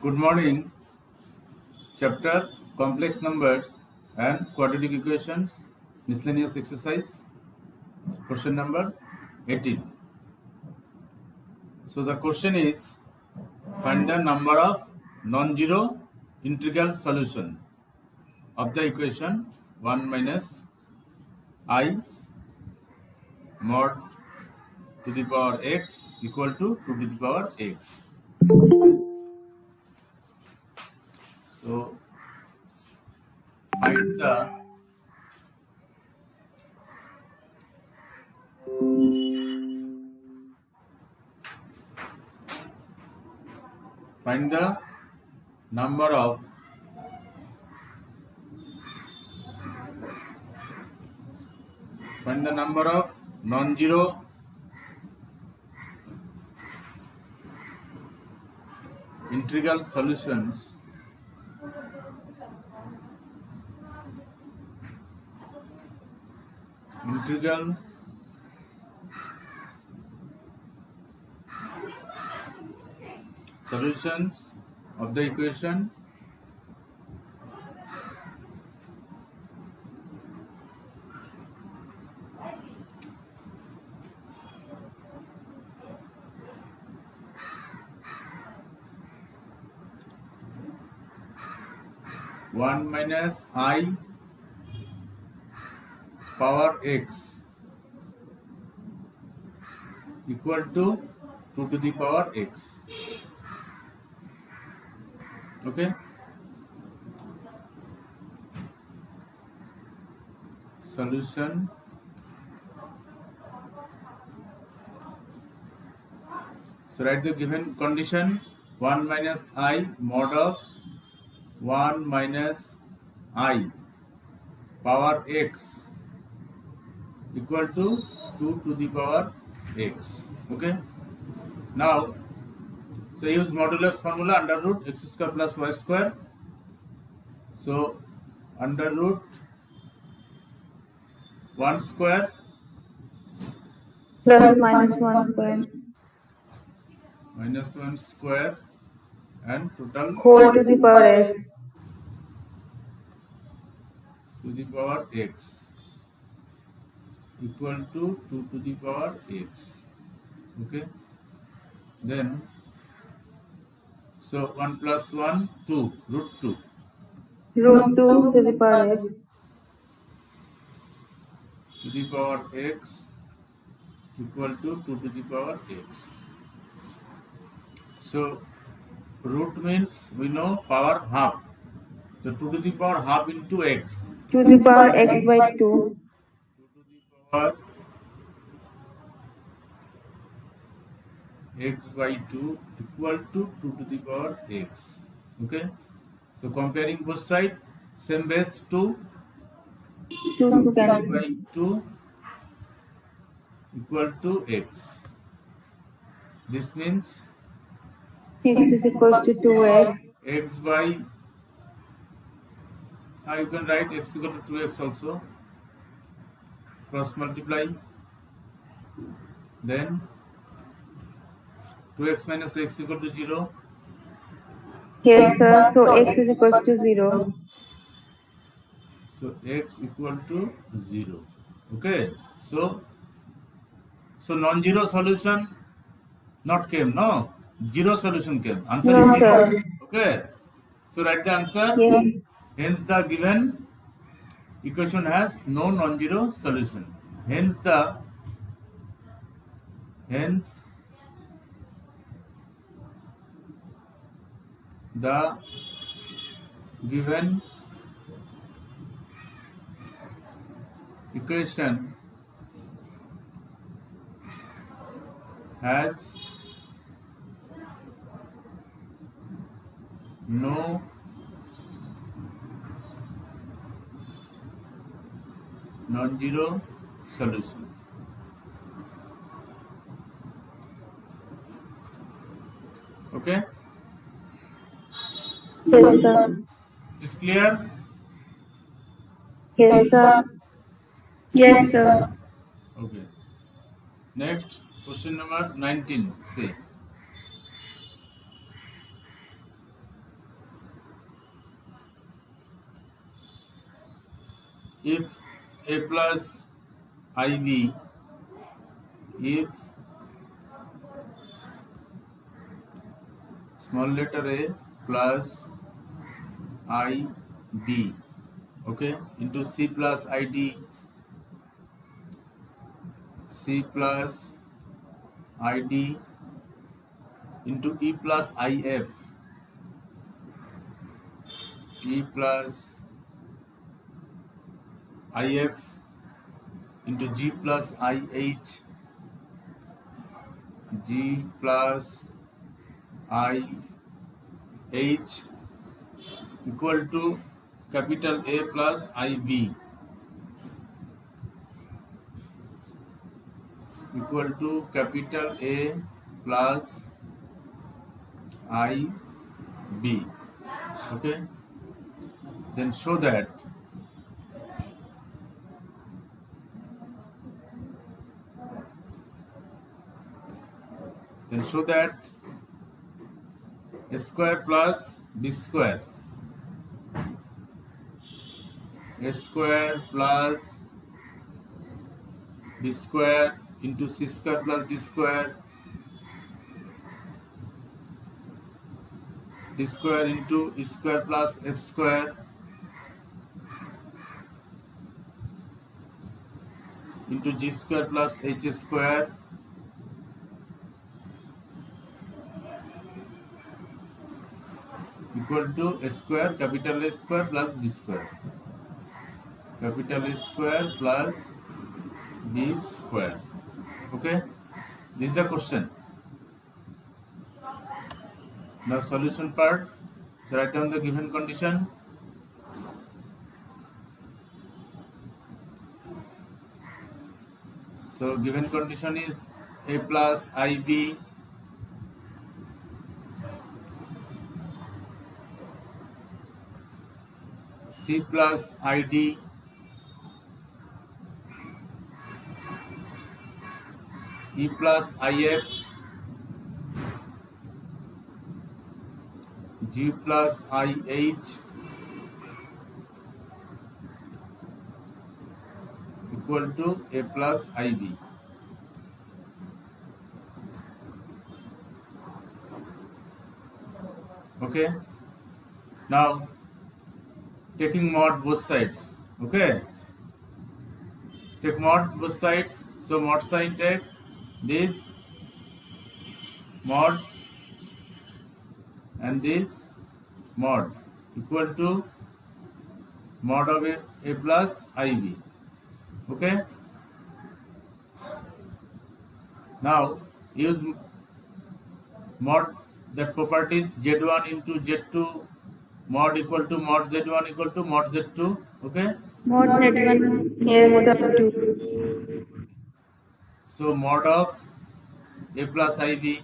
Good morning. Chapter Complex Numbers and Quadratic Equations, Miscellaneous Exercise, question number 18. So the question is, find the number of non-zero integral solution of the equation 1 minus I mod to the power x equal to 2 to the power x. So find the number of non-zero integral solutions of the equation 1 minus I power x equal to 2 to the power x. Okay. Solution so write the given condition 1 minus I mod of 1 minus I power x equal to 2 to the power x. Okay. Now, so use modulus formula under root x square plus y square. So under root 1 square plus minus 1 square minus 1 square and total whole to the power x to the power x equal to 2 to the power x. Okay. Then so 1 plus 1 2 root 2 root 2 to the power x to the power x equal to 2 to the power x. So root means we know power half. So 2 to the power half into x. to the power x by 2 2 to the power x by 2 equal to 2 to the power x. Okay. So comparing both sides, same base 2 2 x cancel by 2 equal to x. This means x is equals to 2x x by you can write x equal to 2x also, cross multiply, then 2x minus x equal to 0. yes sir, so x is equals to 0 So x equal to 0. Okay. So non-zero solution not came, no? Zero solution came. Answer no is sir zero. Okay. So write the answer. yes Hence the given equation has no non-zero solution. Hence the given equation has no non-zero solution. Okay. yes sir Is clear? yes sir Yes, sir. Okay. Next, question number 19. Say. if a plus ib, if small letter a plus ib, okay, into c plus id, c plus id into e plus if, e plus if into g plus ih, g plus ih equal to capital A plus ib, equal to capital A plus ib, okay. Then show that a square plus b square, a square plus b square into c square plus d square into e square plus f square into g square plus h square equal to a square capital A square plus b square, capital A square plus b square, okay. This is the question. Now solution part. So write down the given condition. So given condition is a plus ib c plus id e plus if g plus ih equal to a plus ib, okay. Now taking mod both sides, okay, take mod both sides. So mod sign, take this mod and this mod equal to mod of a plus ib, okay. Now use mod that properties z1 into z2 mod equal to mod z1 equal to mod z2, okay. Mod Z1. Yes, sir. So mod of a plus ib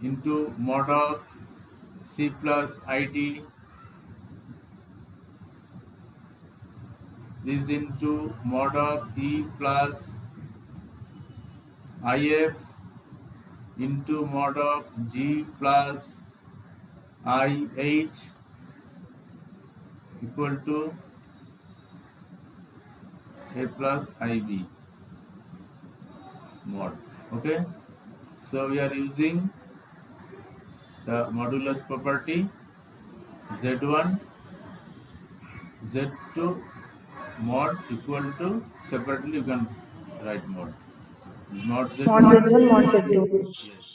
into mod of c plus id, this into mod of e plus if into mod of g plus ih equal to a plus ib mod, okay. So we are using the modulus property z1 z2 mod equal to, separately you can write mod Mod Z1, mod Z2. Yes.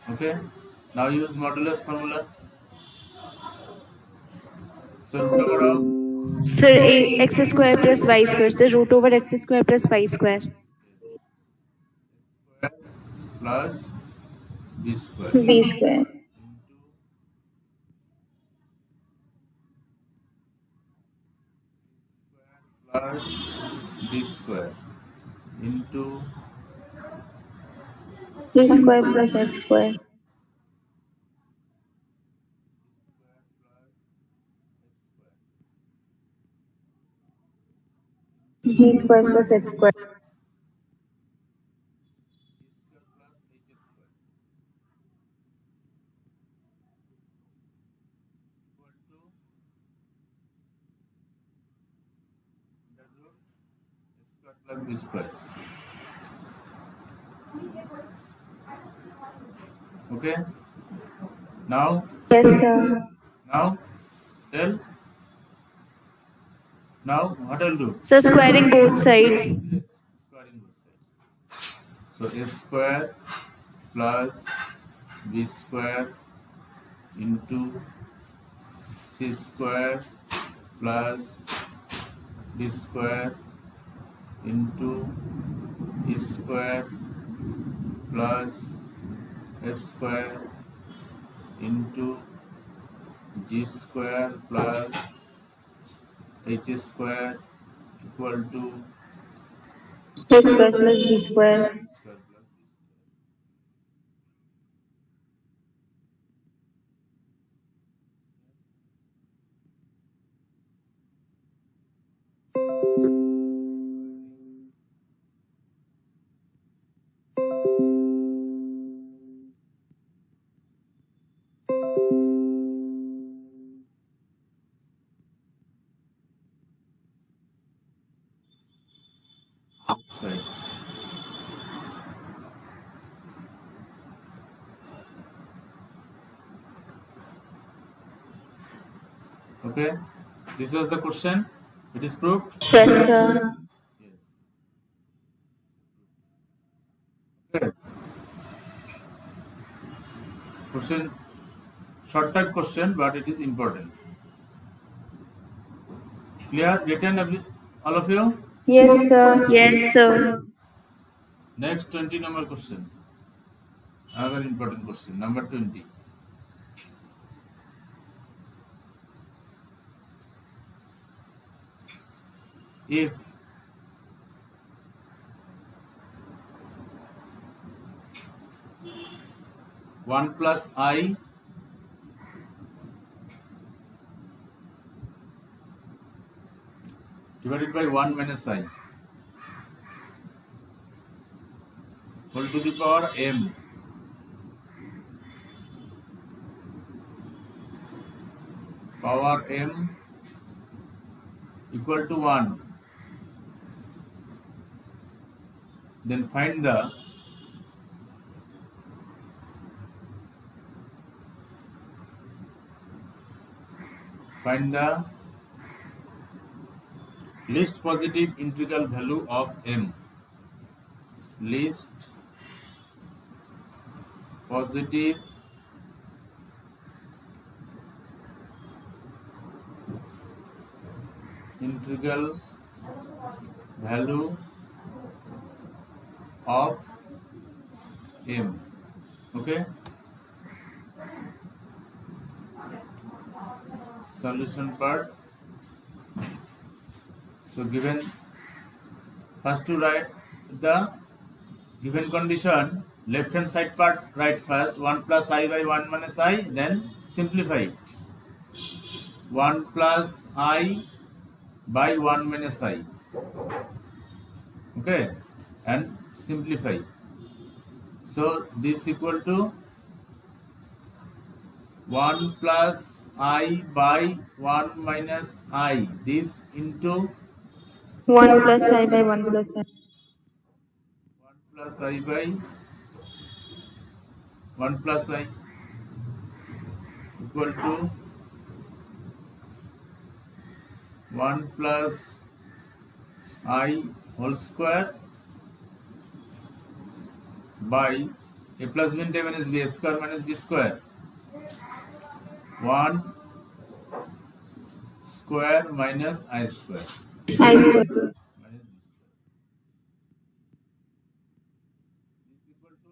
Okay. Now use modulus formula. So root over of Sir, x square plus y square. Sir, root over x square plus y square. plus b square B square. plus b square into E square plus F square. G square plus H square. plus b square. Okay. Now Yes, sir. tell. Now what I'll do? So squaring both sides. Squaring both sides. So a square plus b square into c square plus d square into e square plus f square into g square plus h square equal to A square plus B square. square plus b. Sides. Okay, this was the question. It is proved. Yes, sir. Yes. Okay. Question, short type question, but it is important. Clear? Written, all of you? Yes, sir. Yes, sir. Next 20 number question. Another important question. Number 20. If one plus I divided by 1 minus I whole to the power m equal to 1, then find the least positive integral value of m. Least positive integral value of m. Okay. Solution part. So given, first to write the given condition, left hand side part write first, 1 plus I by 1 minus I, then simplify it. 1 plus I by 1 minus I. Okay, and simplify. So this equal to 1 plus I by 1 minus I. This into 1 plus I by 1 plus I. 1 plus I by 1 plus I equal to 1 plus I whole square by a plus b into minus b square minus b square. 1 square minus I square. I square. Minus b square. This equal to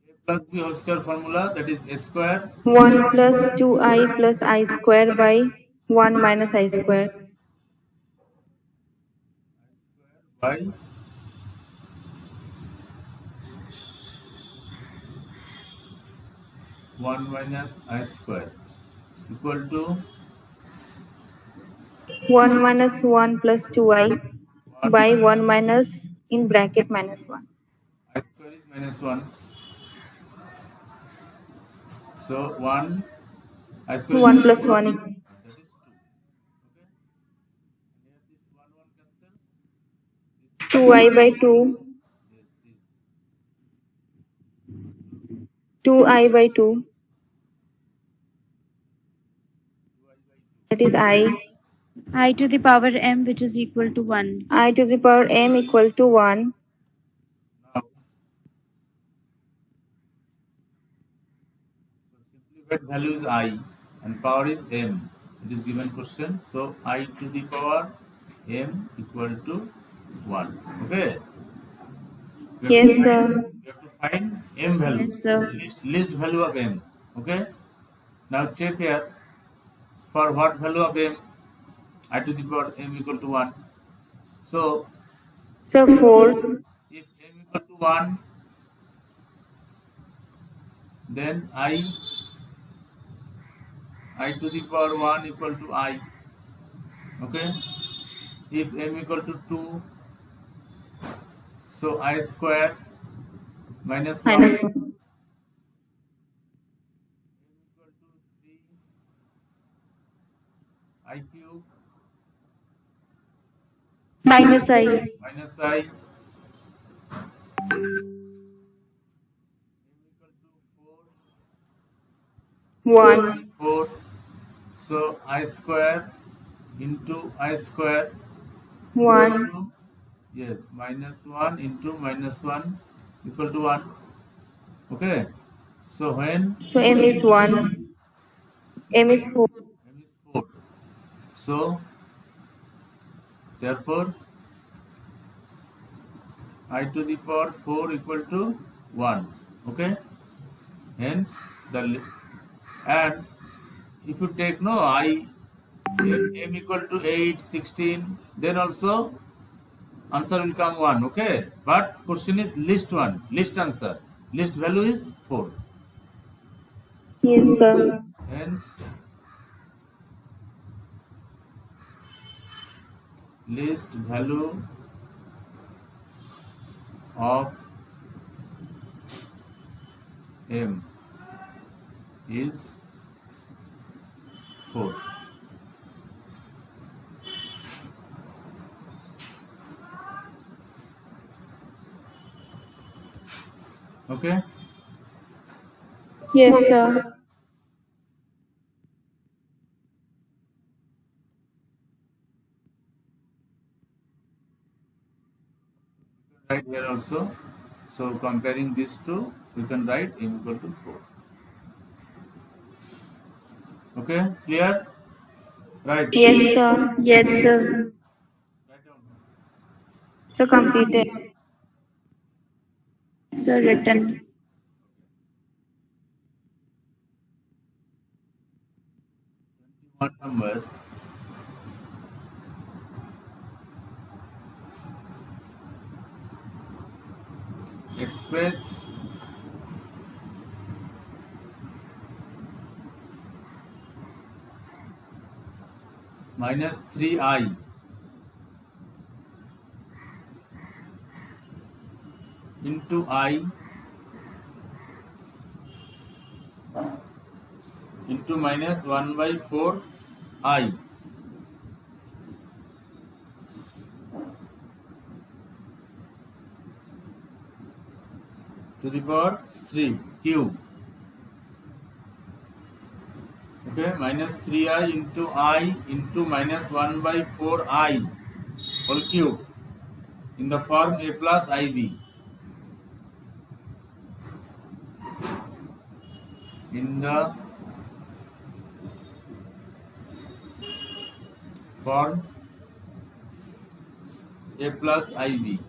a plus b whole square formula, that is a square 1 plus 2I plus I square by 1 minus I square. by 1 minus I square equal to 1 minus 1 plus 2I by 1 minus in bracket minus 1. I square is minus 1. So 1 I square 1 is plus 1. that is 2. Okay. And here this 1 cancel. This 2i by 2, 2i by 2, that is I to the power m, which is equal to 1. I to the power m equal to 1. Now, simplified value is I and power is m. It is given question. So I to the power m equal to 1. Okay. Yes, sir. You have to find m value. Yes, sir. List value of m. Okay. Now check here. For what value of m? I to the power m equal to 1. So So 4. if m equal to 1, then I to the power 1 equal to I. Okay. If m equal to 2, so I square minus 1 Minus equal 1. to 3 I cube Minus I. minus I m equal to 1. 4. So I square into I square 1. equal to, yes, minus 1 into minus 1 equal to 1. Okay. So when So m is 1. M is 4. m is 4. So therefore I to the power 4 equal to 1. Okay. Hence and if you take no I m equal to 8, 16, then also answer will come 1. Okay. But question is list 1, list answer. List value is 4. Yes, sir. Hence list value of m is 4. Okay. Yes, sir. Write here also. So comparing these two, you can write m equal to 4. Okay, clear? Right. Yes, sir. Yes, sir. Write down. So completed. Sir, written. One number express minus 3i into I into minus 1 by 4 I to the power 3 cube. Okay, minus 3i into minus 1 by 4i whole cube in the form a plus ib. In the form a plus ib.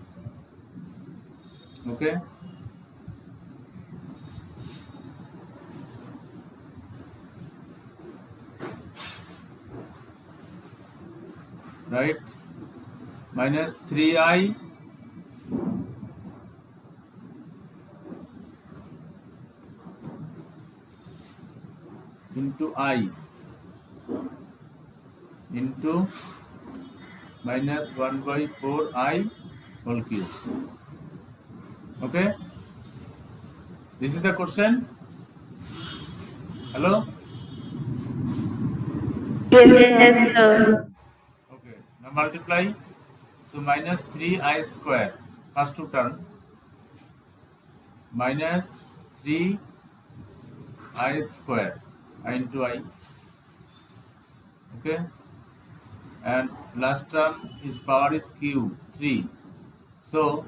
Okay. Right. Minus 3i into I into minus 1 by 4i whole cube. Okay. This is the question. Hello. Yes, sir. Yes, sir. Okay. Now multiply. So minus 3i square, first term, minus 3i square, I into I, okay, and last term is power is cube, 3, so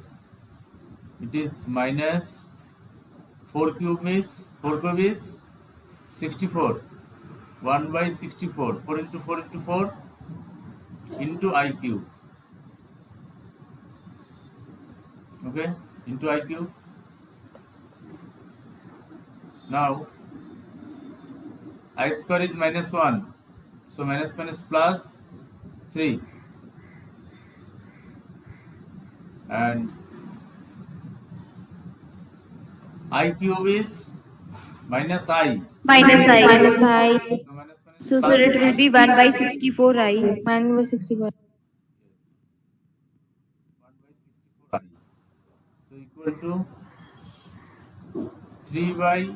it is minus 4 cube is 64, 1 by 64, 4 into 4 into 4 into I cube, okay, into I cube. Now I square is minus 1, so minus minus plus 3, and I cube is minus I, Minus I. Minus I. so minus minus So, sir, plus it will be 1 by 64i. Mine was 65. 1 by 64i, so equal to 3 by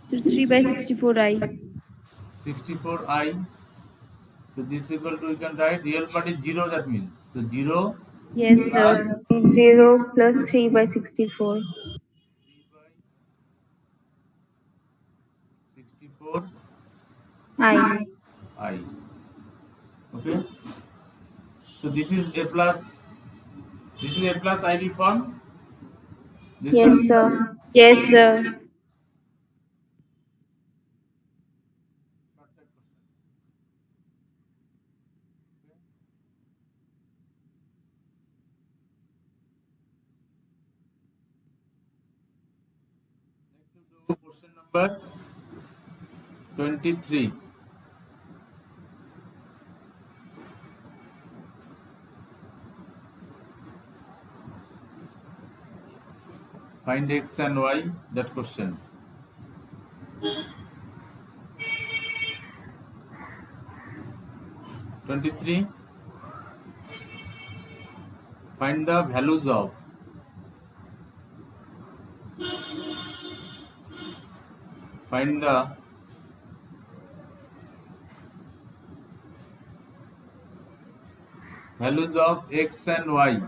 So 3 by 64i. 64i. So this equal to, you can write real part is 0, that means, so 0 Yes, sir. 0 plus 3 by 64. 64 I. I. Okay. So this is a plus. This is a plus IV form. This Yes, one? sir. Yes, sir. Next we do question number 23. Find x and y, that question. (23) Find the values of x and y.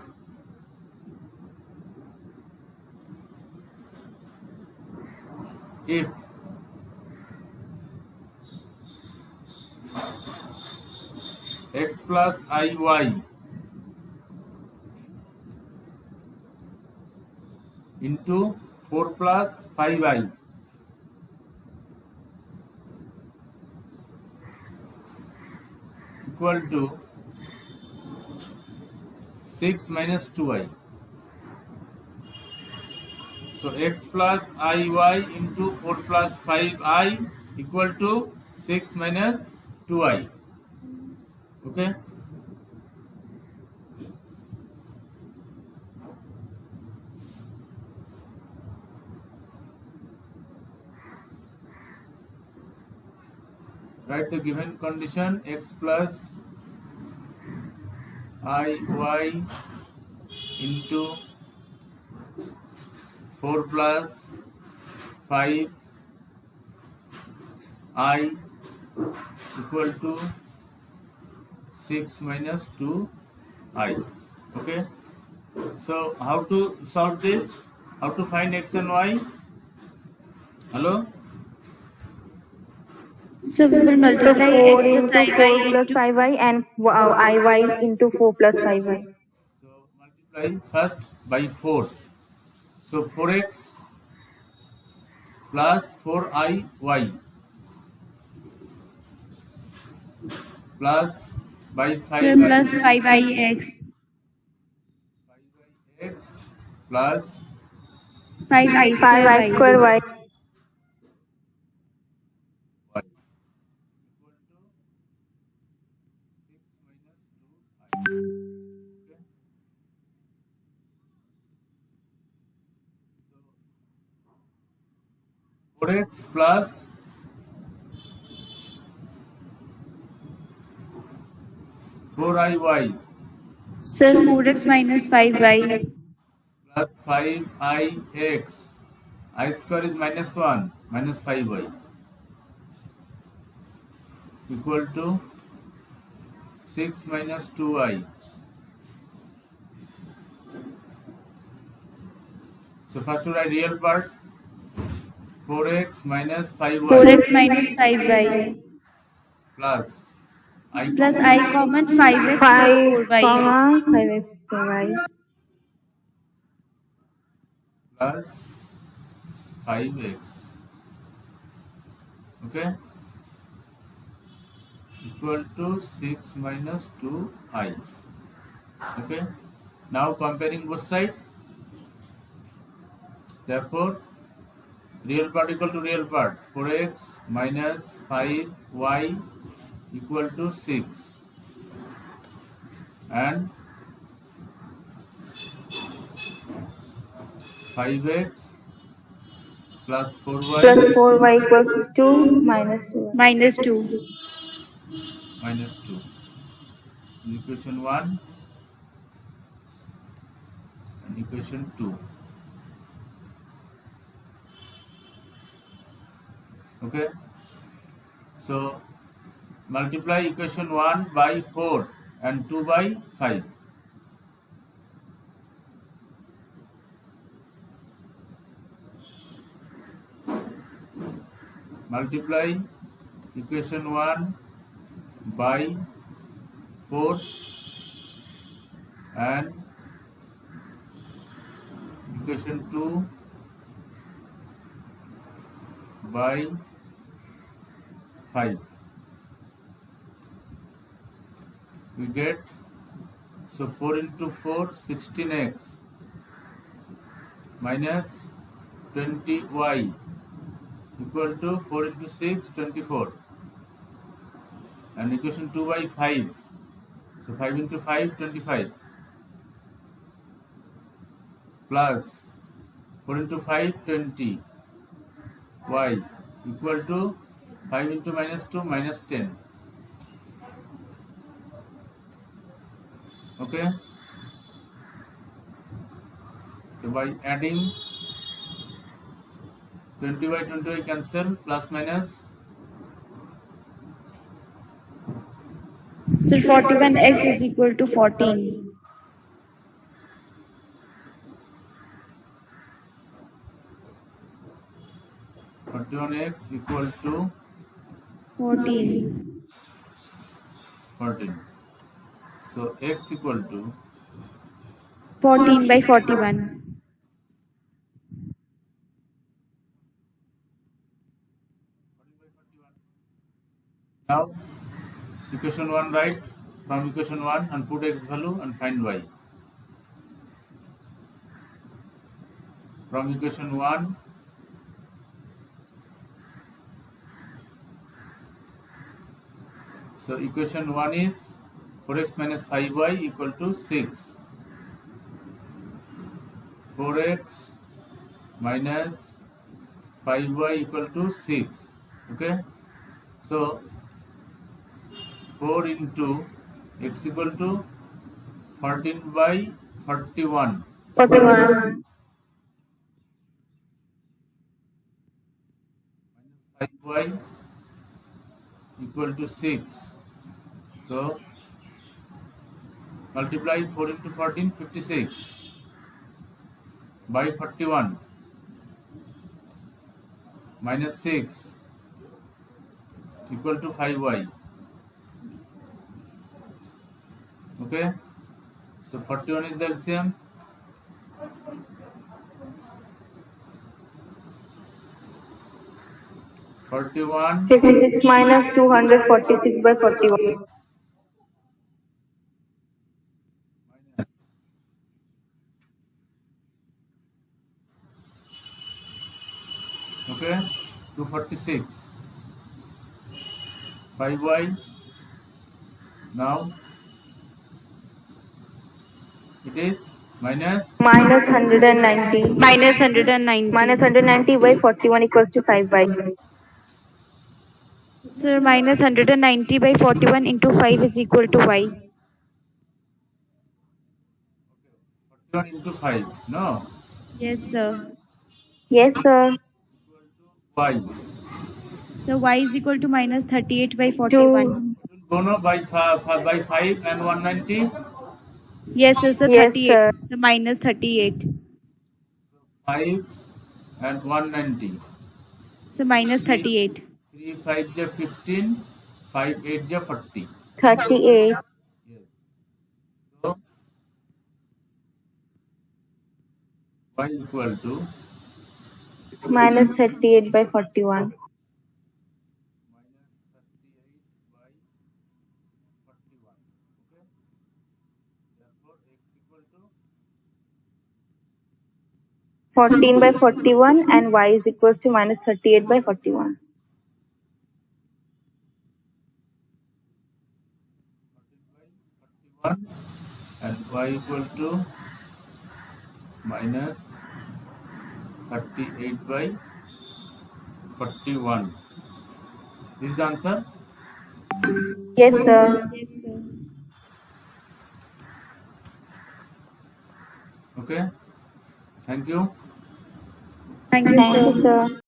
If x plus iy into 4 plus 5i equal to 6 minus 2i. So x plus iy into 4 plus 5i equal to 6 minus 2i. Okay. Write the given condition: x plus iy into 4 plus 5i equal to 6 minus 2i. Okay. So how to solve this? How to find x and y? Hello? So we will So multiply 4 x into 4 iy plus into 5i and iy into 4 plus 5i. So multiply first by 4. So 4x plus 4iy plus by 5 plus 5ix 5x plus 5i 5i square square y. y. y. 4x plus 4iy Sir, 4x minus 5y. plus 5ix. I square is minus 1 minus 5y equal to 6 minus 2i So first to write real part, 4x minus 5y 4x minus 5y plus I plus I common 5x plus 5, 4y 5x plus y plus 5x. Okay, equal to 6 minus 2i. Okay, now comparing both sides. Therefore, real part equal to real part, 4x minus 5y equal to 6, and 5x plus 4y plus 4y equals 2 minus 2y. minus 2. minus 2. Equation 1 and equation 2. Okay, so multiply equation 1 by 4 and 2 by 5. Multiply equation 1 by 4 and equation 2 by 5. We get, so 4 into 4, 16x minus 20y equal to 4 into 6, 24, and equation 2 by 5, so 5 into 5, 25, plus 4 into 5, 20, y equal to 5 into minus 2, minus 10. Okay, so by adding 20 by 20 cancel, plus minus, So 41x is equal to 14. 41x equal to 14. 14. So x equal to 14 by 41. now equation 1 write from equation 1 and put x value and find y. From equation 1 so equation 1 is 4x minus 5y equal to 6. 4x minus 5y equal to 6. Okay, so 4 into x equal to 14 by 41. 41. 5y equal to 6. So multiply 4 into 14, 56 by 41 minus 6 equal to 5y. Okay, so 41 is the LCM. Forty-one 56 minus 246 by 41. okay, 246. 5y. Now it is minus Minus 190. Minus 190. Minus 190 by 41 equals to 5y. Sir, minus 190 by 41 into 5 is equal to y. 41 into 5. No, Yes, sir. Yes, sir. y. So y is equal to minus 38 by 41. Go no by 5 and 190. Yes, sir. So Yes, 38. sir. So minus 38. 5 and 190. So minus 38. 3 5 ja 15, 5 8 ja 40. 38. Yes. So y equal to Minus 38 by 41. minus 38 by 41. Okay. Therefore, x equal to 14 by 41 and y is equals to minus 38 by 41. 14 by 41 and y equal to minus 38 by 41. This is the answer. Yes, sir. Yes, sir. Okay. Thank you. Thank you, Thank sir. you, sir.